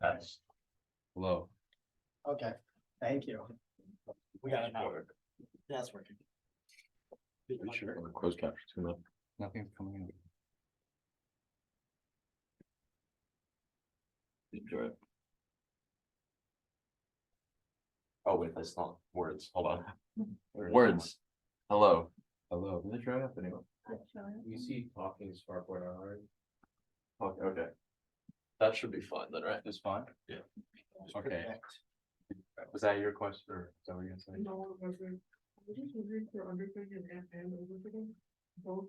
Test. Hello. Okay, thank you. We got it now. That's working. Closed caption too much. Nothing's coming in. Enjoy it. Oh wait, that's not words. Hold on. Words. Hello. Hello. Did it try up anyway? You see talking sparkboard already? Okay. That should be fine then, right? It's fine? Yeah. Okay. Was that your question or is that what you're gonna say? No, it wasn't. I was just wondering for underfitting and overfitting, both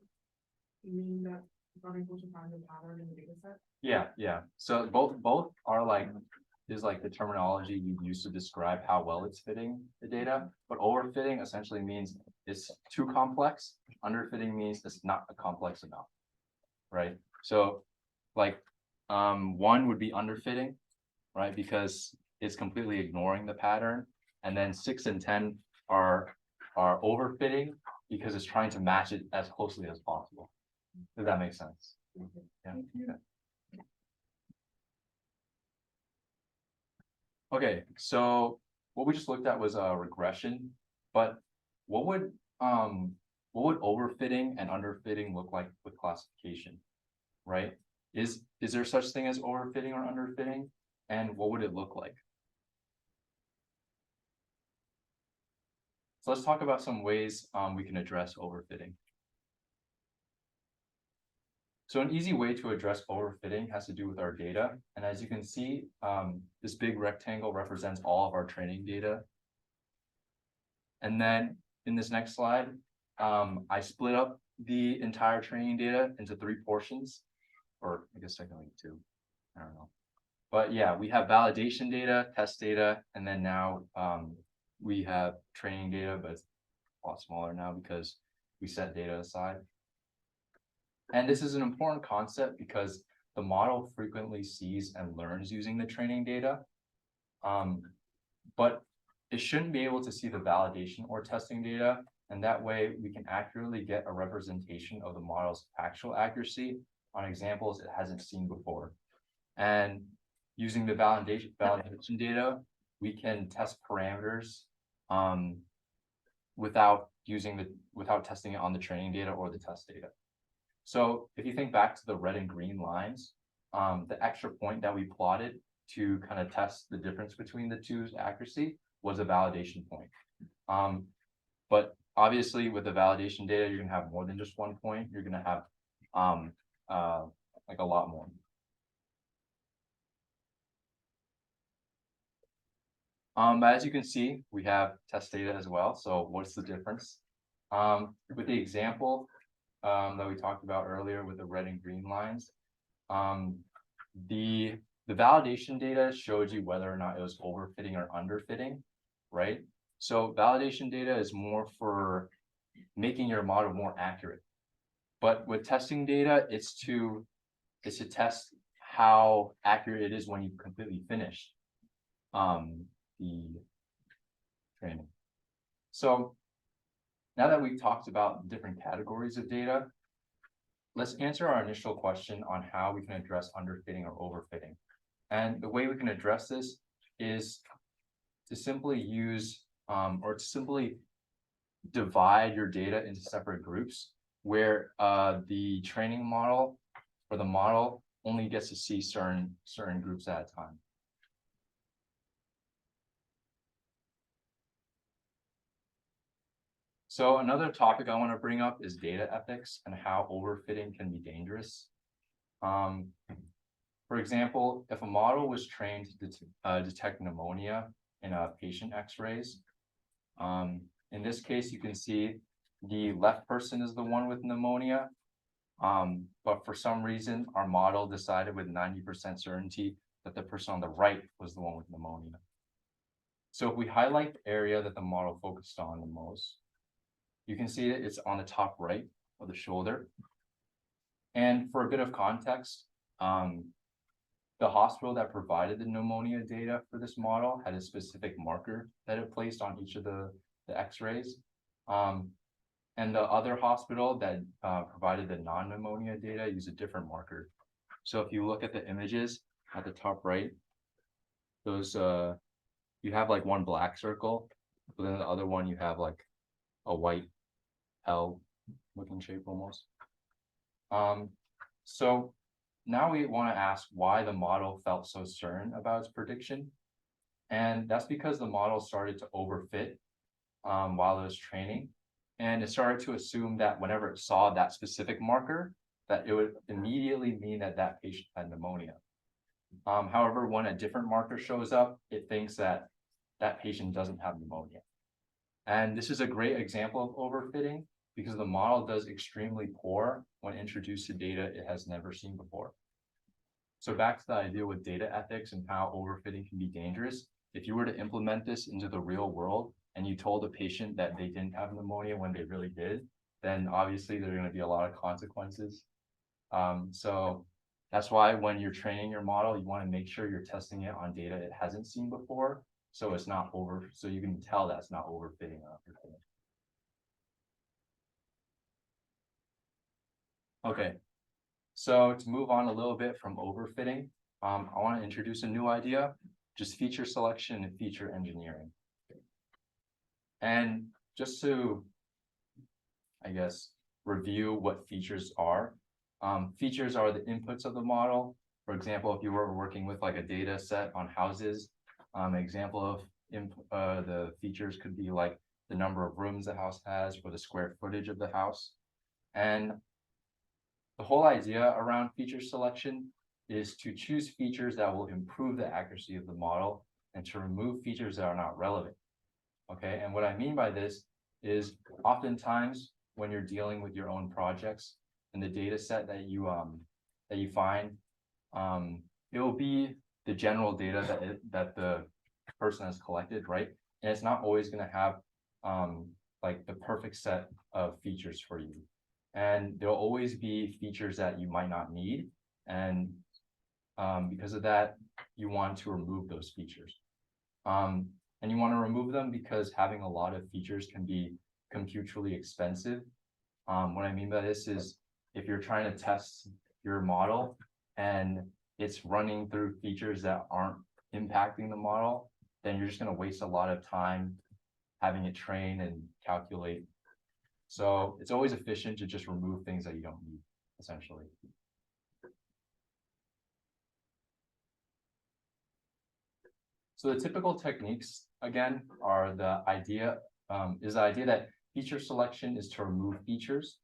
mean that it's not able to find the pattern in the data set. Yeah. So both are like, is like the terminology you use to describe how well it's fitting the data, but overfitting essentially means it's too complex. Underfitting means it's not complex enough. Right? So like one would be underfitting, right? Because it's completely ignoring the pattern. And then 6 and 10 are overfitting because it's trying to match it as closely as possible. Does that make sense? Yeah. Okay, so what we just looked at was a regression, but what would overfitting and underfitting look like with classification, right? Is there such thing as overfitting or underfitting, and what would it look like? So let's talk about some ways we can address overfitting. So an easy way to address overfitting has to do with our data. And as you can see, this big rectangle represents all of our training data. And then in this next slide, I split up the entire training data into 3 portions, or I guess technically 2, I don't know. But yeah, we have validation data, test data, and then now we have training data, but it's a lot smaller now because we set data aside. And this is an important concept because the model frequently sees and learns using the training data. But it shouldn't be able to see the validation or testing data. And that way we can accurately get a representation of the model's actual accuracy on examples it hasn't seen before. And using the validation data, we can test parameters without testing it on the training data or the test data. So if you think back to the red and green lines, the extra point that we plotted to kind of test the difference between the two's accuracy was a validation point. But obviously with the validation data, you're gonna have more than just 1 point. You're gonna have like a lot more. As you can see, we have test data as well. So what's the difference? With the example that we talked about earlier with the red and green lines, the validation data showed you whether or not it was overfitting or underfitting, right? So validation data is more for making your model more accurate. But with testing data, it's to test how accurate it is when you completely finish the training. So now that we've talked about different categories of data, let's answer our initial question on how we can address underfitting or overfitting. And the way we can address this is to simply use or to simply divide your data into separate groups where the training model or the model only gets to see certain groups at a time. So another topic I want to bring up is data ethics and how overfitting can be dangerous. For example, if a model was trained to detect pneumonia in a patient x-rays, in this case, you can see the left person is the one with pneumonia, but for some reason, our model decided with 90% certainty that the person on the right was the one with pneumonia. So if we highlight the area that the model focused on the most, you can see that it's on the top right of the shoulder. And for a bit of context, the hospital that provided the pneumonia data for this model had a specific marker that it placed on each of the x-rays. And the other hospital that provided the non-pneumonia data used a different marker. So if you look at the images at the top right, those, you have like one black circle, but then the other one you have like a white L looking shape almost. So now we want to ask why the model felt so certain about its prediction. And that's because the model started to overfit while it was training. And it started to assume that whenever it saw that specific marker, that it would immediately mean that that patient had pneumonia. However, when a different marker shows up, it thinks that that patient doesn't have pneumonia. And this is a great example of overfitting because the model does extremely poor when introduced to data it has never seen before. So back to the idea with data ethics and how overfitting can be dangerous. If you were to implement this into the real world and you told a patient that they didn't have pneumonia when they really did, then obviously there are going to be a lot of consequences. So that's why when you're training your model, you want to make sure you're testing it on data it hasn't seen before. So it's not so you can tell that's not overfitting or underfitting. Okay, so to move on a little bit from overfitting, I want to introduce a new idea, just feature selection and feature engineering. And just to, I guess, review what features are. Features are the inputs of the model. For example, if you were working with like a data set on houses, an example of the features could be like the number of rooms the house has or the square footage of the house. And the whole idea around feature selection is to choose features that will improve the accuracy of the model and to remove features that are not relevant. Okay, and what I mean by this is oftentimes when you're dealing with your own projects and the data set that you find, it will be the general data that the person has collected, right? And it's not always going to have like the perfect set of features for you. And there'll always be features that you might not need. And because of that, you want to remove those features. And you want to remove them because having a lot of features can be computurally expensive. What I mean by this is if you're trying to test your model and it's running through features that aren't impacting the model, then you're just going to waste a lot of time having it train and calculate. So it's always efficient to just remove things that you don't need, essentially. So the typical techniques, again, are the idea that feature selection is to remove features.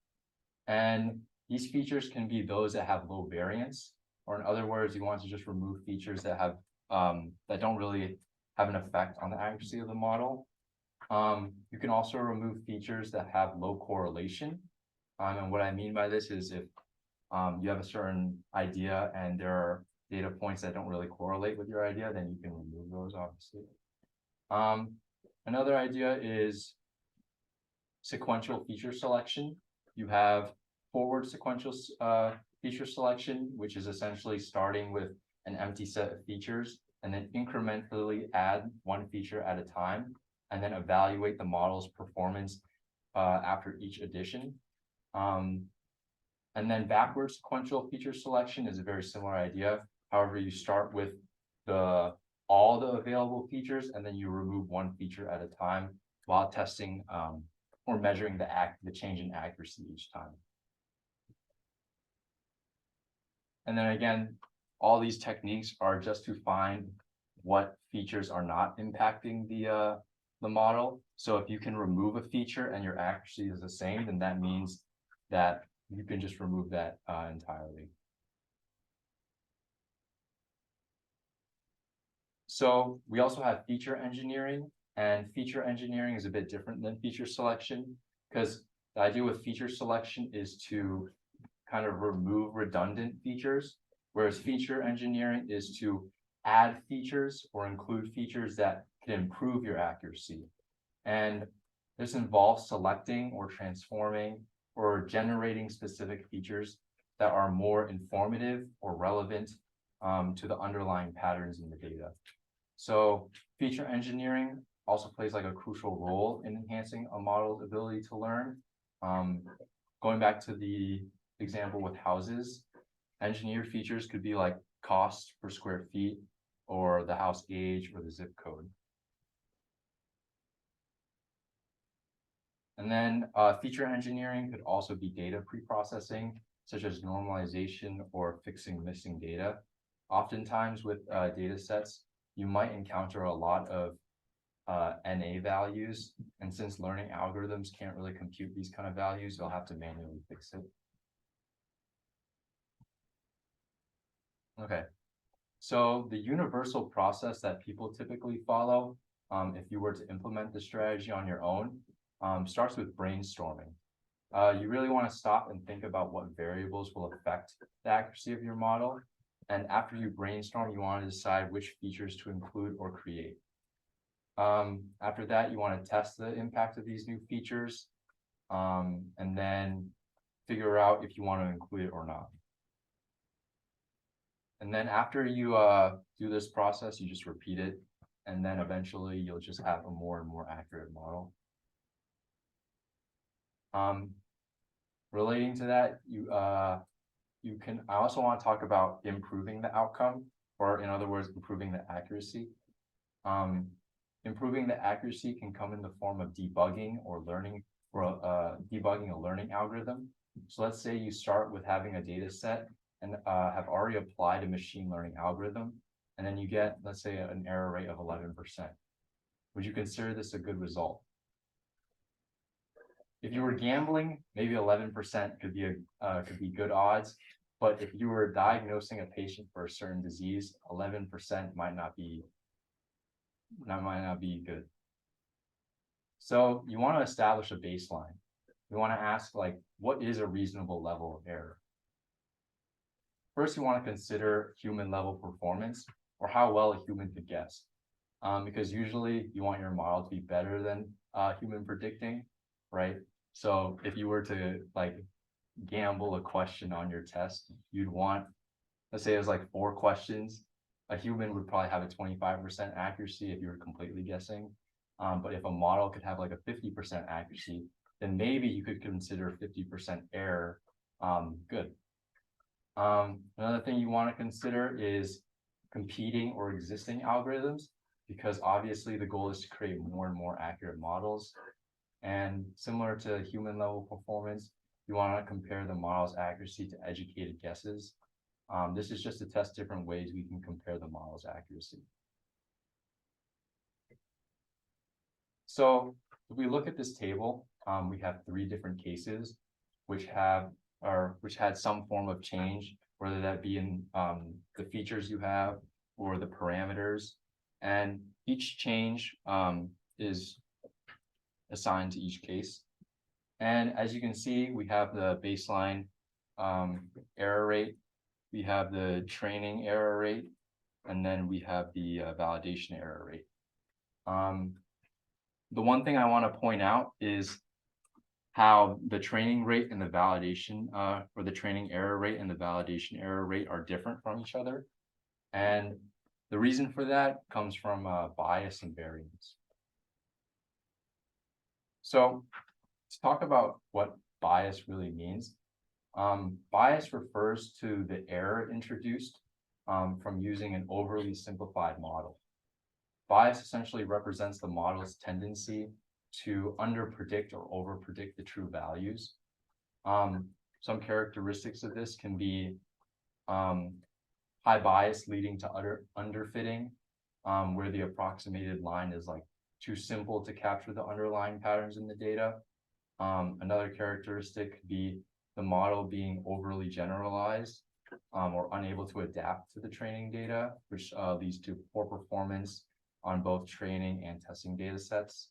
And these features can be those that have low variance, or in other words, you want to just remove features that have that don't really have an effect on the accuracy of the model. You can also remove features that have low correlation. And what I mean by this is if you have a certain idea and there are data points that don't really correlate with your idea, then you can remove those, obviously. Another idea is sequential feature selection. You have forward sequential feature selection, which is essentially starting with an empty set of features and then incrementally add one feature at a time and then evaluate the model's performance after each addition. And then backward sequential feature selection is a very similar idea. However, you start with all the available features and then you remove one feature at a time while testing or measuring the change in accuracy each time. And then again, all these techniques are just to find what features are not impacting the model. So if you can remove a feature and your accuracy is the same, then that means that you can just remove that entirely. So we also have feature engineering, and feature engineering is a bit different than feature selection because the idea with feature selection is to kind of remove redundant features, whereas feature engineering is to add features or include features that can improve your accuracy. And this involves selecting or transforming or generating specific features that are more informative or relevant to the underlying patterns in the data. So feature engineering also plays like a crucial role in enhancing a model's ability to learn. Going back to the example with houses, engineered features could be like cost per square feet, or the house age, or the zip code. And then feature engineering could also be data pre-processing, such as normalization or fixing missing data. Oftentimes with data sets, you might encounter a lot of NA values, and since learning algorithms can't really compute these kind of values, you'll have to manually fix it. Okay, so the universal process that people typically follow, if you were to implement the strategy on your own, starts with brainstorming. You really want to stop and think about what variables will affect the accuracy of your model. And after you brainstorm, you want to decide which features to include or create. After that, you want to test the impact of these new features, and then figure out if you want to include it or not. And then after you do this process, you just repeat it, and then eventually you'll just have a more and more accurate model. Relating to that, I also want to talk about improving the outcome, or in other words, improving the accuracy. Improving the accuracy can come in the form of debugging or learning, or debugging a learning algorithm. So let's say you start with having a data set and have already applied a machine learning algorithm, and then you get, let's say, an error rate of 11%. Would you consider this a good result? If you were gambling, maybe 11% could be good odds. But if you were diagnosing a patient for a certain disease, 11% might not be good. So you want to establish a baseline. You want to ask, like, what is a reasonable level of error? First, you want to consider human level performance, or how well a human could guess. Because usually you want your model to be better than human predicting, right? So if you were to like gamble a question on your test, you'd want, let's say it was like 4 questions, a human would probably have a 25% accuracy if you were completely guessing. But if a model could have like a 50% accuracy, then maybe you could consider 50% error good. Another thing you want to consider is competing or existing algorithms, because obviously the goal is to create more and more accurate models. And similar to human level performance, you want to compare the model's accuracy to educated guesses. This is just to test different ways we can compare the model's accuracy. So if we look at this table, we have 3 different cases which had some form of change, whether that be in the features you have or the parameters. And each change is assigned to each case. And as you can see, we have the baseline error rate, we have the training error rate, and then we have the validation error rate. The one thing I want to point out is how the training rate and the validation, or the training error rate and the validation error rate are different from each other. And the reason for that comes from bias and variance. So to talk about what bias really means, bias refers to the error introduced from using an overly simplified model. Bias essentially represents the model's tendency to underpredict or overpredict the true values. Some characteristics of this can be high bias leading to underfitting, where the approximated line is like too simple to capture the underlying patterns in the data. Another characteristic could be the model being overly generalized or unable to adapt to the training data, which leads to poor performance on both training and testing data sets.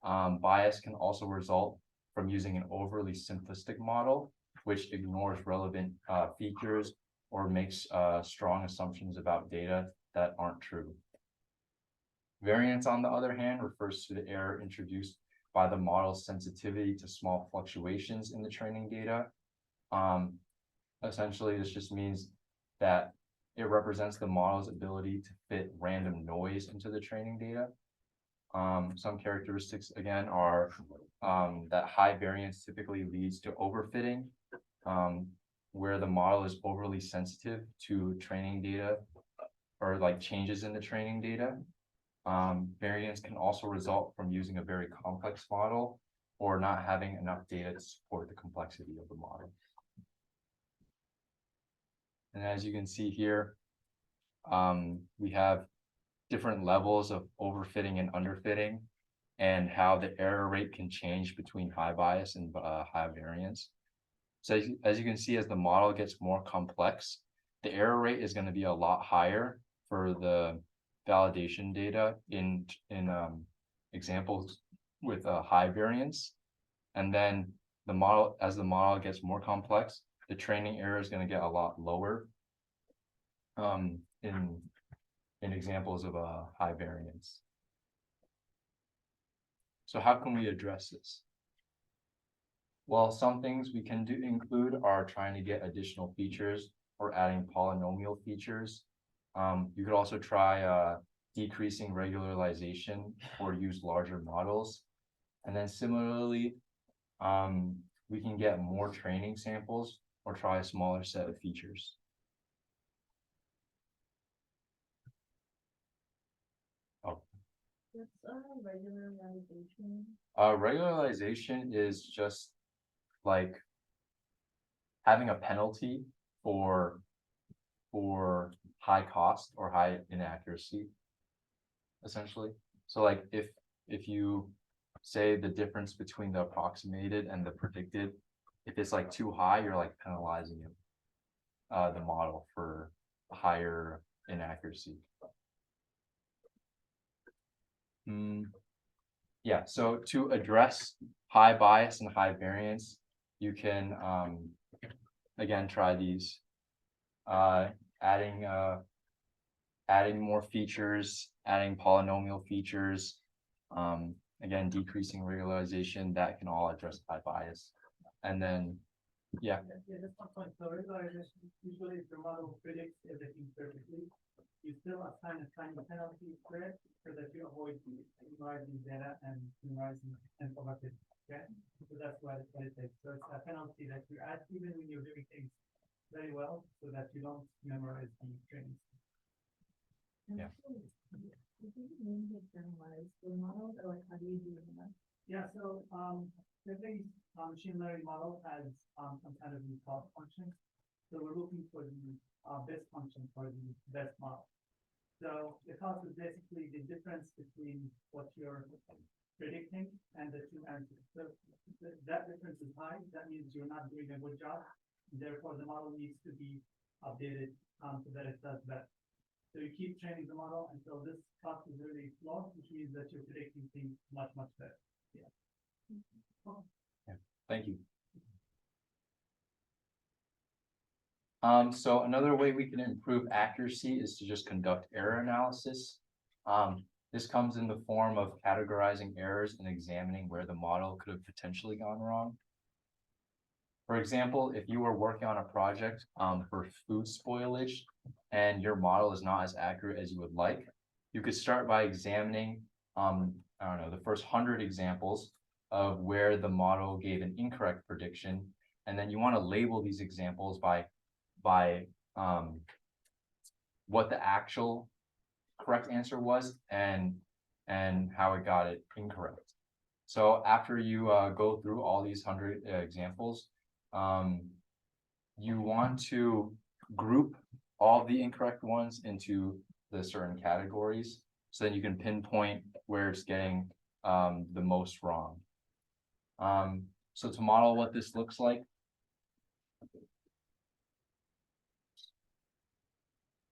Bias can also result from using an overly simplistic model, which ignores relevant features or makes strong assumptions about data that aren't true. Variance, on the other hand, refers to the error introduced by the model's sensitivity to small fluctuations in the training data. Essentially, this just means that it represents the model's ability to fit random noise into the training data. Some characteristics, again, are that high variance typically leads to overfitting, where the model is overly sensitive to training data or like changes in the training data. Variance can also result from using a very complex model or not having enough data to support the complexity of the model. And as you can see here, we have different levels of overfitting and underfitting, and how the error rate can change between high bias and high variance. So as you can see, as the model gets more complex, the error rate is going to be a lot higher for the validation data in examples with a high variance. And then as the model gets more complex, the training error is going to get a lot lower in examples of a high variance. So how can we address this? Well, some things we can include are trying to get additional features or adding polynomial features. You could also try decreasing regularization or use larger models. And then similarly, we can get more training samples or try a smaller set of features. What's regularization? Regularization is just like having a penalty for high cost or high inaccuracy, essentially. So like if you say the difference between the approximated and the predicted, if it's like too high, you're like penalizing it, the model for higher inaccuracy. Yeah, so to address high bias and high variance, you can again try these, adding more features, adding polynomial features, again decreasing regularization. That can all address high bias. And then yeah. Yeah, that's one point. So regularization, usually if the model predicts everything perfectly, you still assign a tiny penalty for it so that you avoid summarizing data and summarizing and overfitting. Okay, so that's what it takes. So it's a penalty that you add even when you're doing things very well, so that you don't memorize the strings. Yeah. Do you mean to generalize the model, or like how do you do that? Yeah, so every machine learning model has some kind of default function. So we're looking for the best function for the best model. So the cost is basically the difference between what you're predicting and the two answers. So that difference is high. That means you're not doing a good job. Therefore, the model needs to be updated so that it does better. So you keep training the model until this cost is really low, which means that you're predicting things much, much better. Yeah. Yeah. Thank you. So another way we can improve accuracy is to just conduct error analysis. This comes in the form of categorizing errors and examining where the model could have potentially gone wrong. For example, if you were working on a project for food spoilage and your model is not as accurate as you would like, you could start by examining, I don't know, the first 100 examples of where the model gave an incorrect prediction. And then you want to label these examples by what the actual correct answer was and how it got it incorrect. So after you go through all these 100 examples, you want to group all the incorrect ones into the certain categories, so then you can pinpoint where it's getting the most wrong. So to model what this looks like,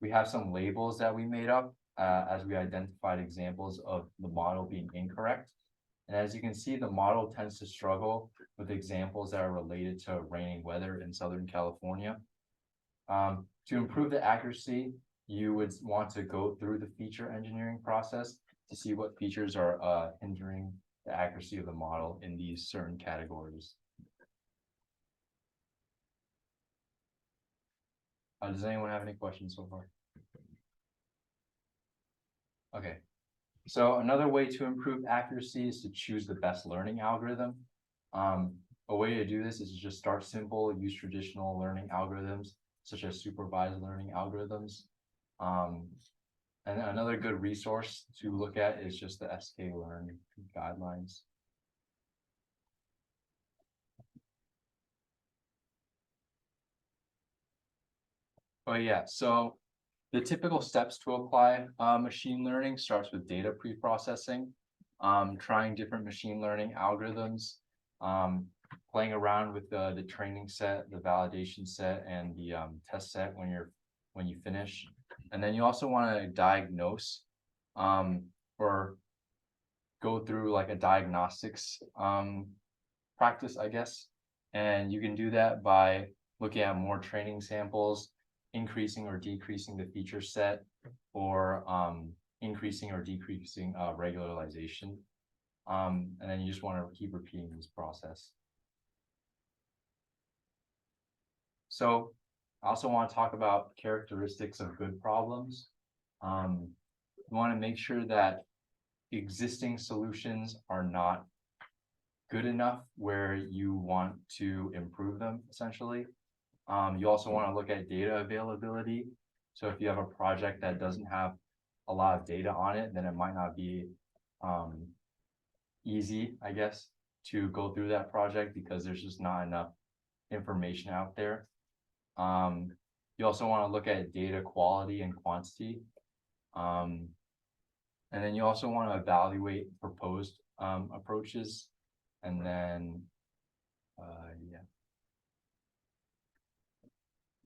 we have some labels that we made up as we identified examples of the model being incorrect. And as you can see, the model tends to struggle with examples that are related to raining weather in Southern California. To improve the accuracy, you would want to go through the feature engineering process to see what features are hindering the accuracy of the model in these certain categories. Does anyone have any questions so far? Okay. So another way to improve accuracy is to choose the best learning algorithm. A way to do this is to just start simple, use traditional learning algorithms, such as supervised learning algorithms. And another good resource to look at is just the SK Learn guidelines. Oh yeah, so the typical steps to apply machine learning starts with data pre-processing, trying different machine learning algorithms, playing around with the training set, the validation set, and the test set when you finish. And then you also want to diagnose or go through like a diagnostics practice, I guess. And you can do that by looking at more training samples, increasing or decreasing the feature set, or increasing or decreasing regularization. And then you just want to keep repeating this process. So I also want to talk about characteristics of good problems. You want to make sure that existing solutions are not good enough where you want to improve them, essentially. You also want to look at data availability. So if you have a project that doesn't have a lot of data on it, then it might not be easy, I guess, to go through that project because there's just not enough information out there. You also want to look at data quality and quantity. And then you also want to evaluate proposed approaches. And then, yeah.